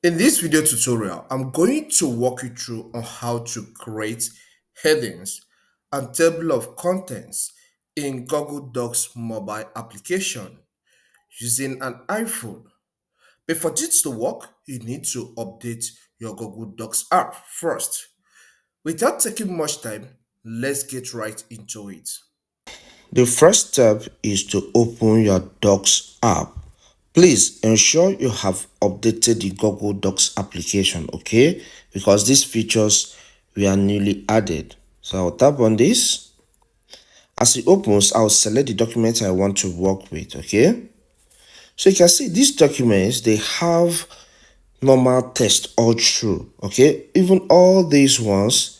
In this video tutorial, I'm going to walk you through on how to create headings and table of contents in Google Docs mobile application using an iPhone. Before this to work, you need to update your Google Docs app first. Without taking much time, let's get right into it. The first step is to open your Docs app. Please ensure you have updated the Google Docs application, okay? Because these features were newly added. So I'll tap on this. As it opens, I'll select the document I want to work with, okay? So you can see these documents, they have normal text all through, okay? Even all these ones,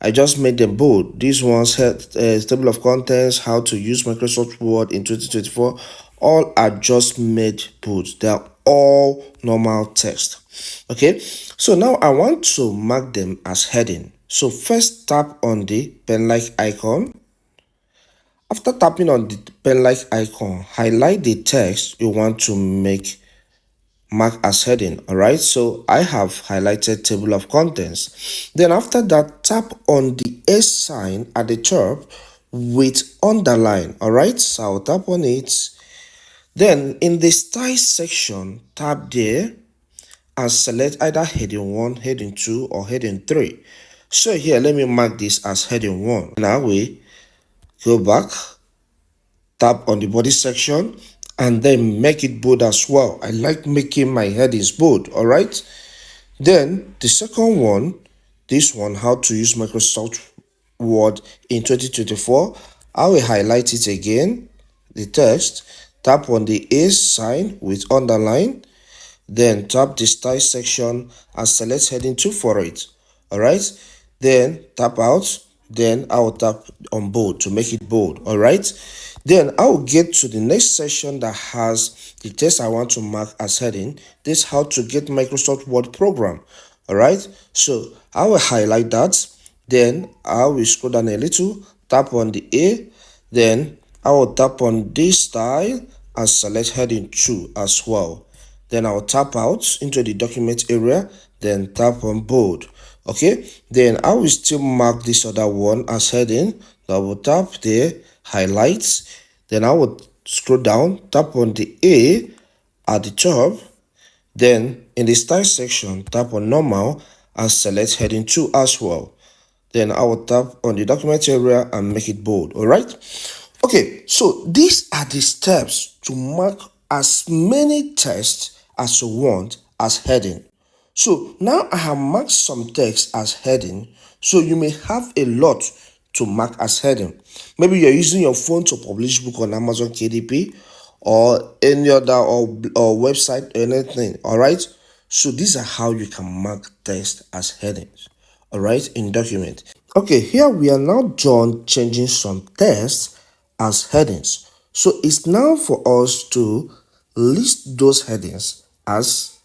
I just made them bold. These ones had table of contents, how to use Microsoft Word in 2024. All are just made bold. They are all normal text. Okay, so now I want to mark them as heading. So first tap on the pen-like icon. After tapping on the pen-like icon, highlight the text you want to make mark as heading. All right, so I have highlighted table of contents. Then after that, tap on the S sign at the top with underline. All right, so I'll tap on it. Then in the style section, tap there and select either heading 1, heading 2 or heading 3. So here, let me mark this as heading 1. Now we go back, tap on the body section and then make it bold as well. I like making my headings bold. All right, then the second one, this one, how to use Microsoft Word in 2024. I will highlight it again, the text, tap on the A sign with underline, then tap the style section and select heading 2 for it. All right, then tap out, then I will tap on bold to make it bold. All right, then I will get to the next section that has the text I want to mark as heading. This how to get Microsoft Word program. All right, so I will highlight that, then I will scroll down a little, tap on the A, then I will tap on this style and select heading 2 as well. Then I'll tap out into the document area, then tap on bold. Okay, then I will still mark this other one as heading. I will tap there, highlights, then I will scroll down, tap on the A at the top, then in the style section, tap on normal and select heading 2 as well. Then I will tap on the document area and make it bold. All right, okay, so these are the steps to mark as many text as you want as heading. So now I have marked some text as heading, so you may have a lot to mark as heading. Maybe you're using your phone to publish book on Amazon KDP or any other or website or anything. All right, so these are how you can mark text as headings. All right, in document. Okay, here we are now done changing some text as headings. So it's now for us to list those headings as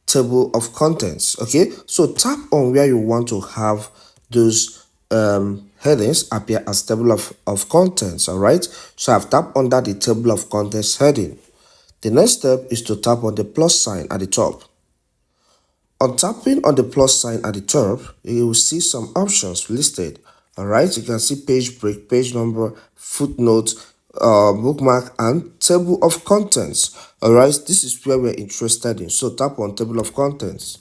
table of contents. Okay, so tap on where you want to have those headings appear as table of contents. All right, so I've tapped under the table of contents heading. The next step is to tap on the plus sign at the top. On tapping on the plus sign at the top, you will see some options listed. Alright, you can see page break, page number, footnote, bookmark, and table of contents. Alright, this is where we're interested in. So tap on table of contents.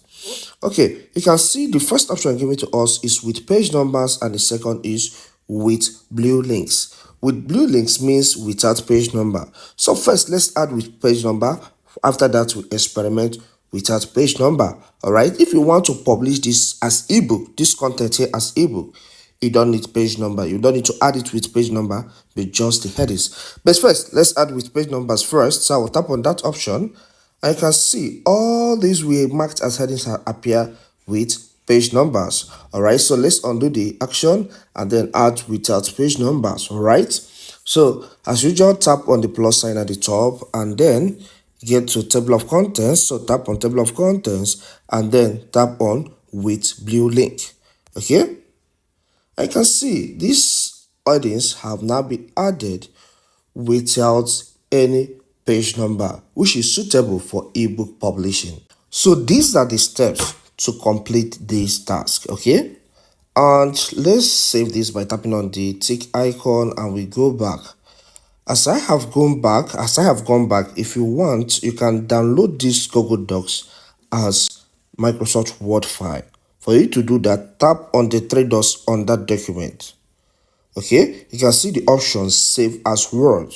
Okay, you can see the first option given to us is with page numbers and the second is with blue links. With blue links means without page number. So first, let's add with page number. After that, we experiment without page number. All right, if you want to publish this as ebook, this content here as ebook, you don't need page number. You don't need to add it with page number, but just the headings. But first, let's add with page numbers first. So I will tap on that option. I can see all these we marked as headings appear with page numbers. All right, so let's undo the action and then add without page numbers. All right, so as usual, tap on the plus sign at the top and then get to table of contents. So tap on table of contents and then tap on with blue link. Okay, I can see these headings have now been added without any page number, which is suitable for ebook publishing. So these are the steps to complete this task, okay? And let's save this by tapping on the tick icon and we go back. As I have gone back, if you want, you can download this Google Docs as Microsoft Word file. For you to do that, tap on the three dots on that document. Okay, you can see the option save as Word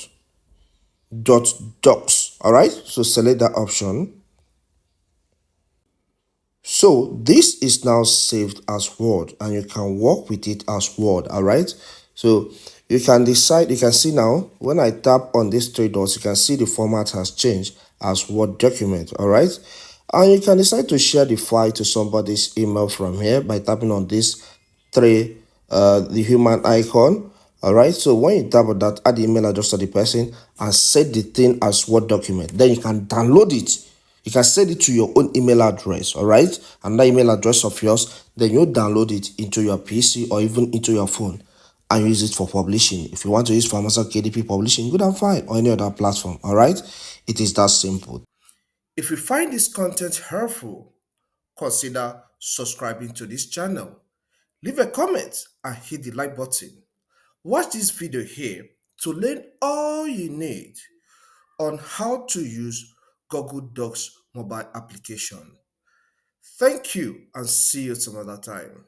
dot docs. All right, so select that option. So this is now saved as Word and you can work with it as Word, all right? So you can decide, you can see now, when I tap on these three dots, you can see the format has changed as Word document, all right? And you can decide to share the file to somebody's email from here by tapping on this three, the human icon, all right? So when you tap on that, add the email address of the person and set the thing as Word document. Then you can download it. You can send it to your own email address, all right? And that email address of yours, then you download it into your PC or even into your phone and use it for publishing. If you want to use for Amazon KDP publishing, good and fine, or any other platform, all right? It is that simple. If you find this content helpful, consider subscribing to this channel. Leave a comment and hit the like button. Watch this video here to learn all you need on how to use Google Docs mobile application. Thank you and see you some other time.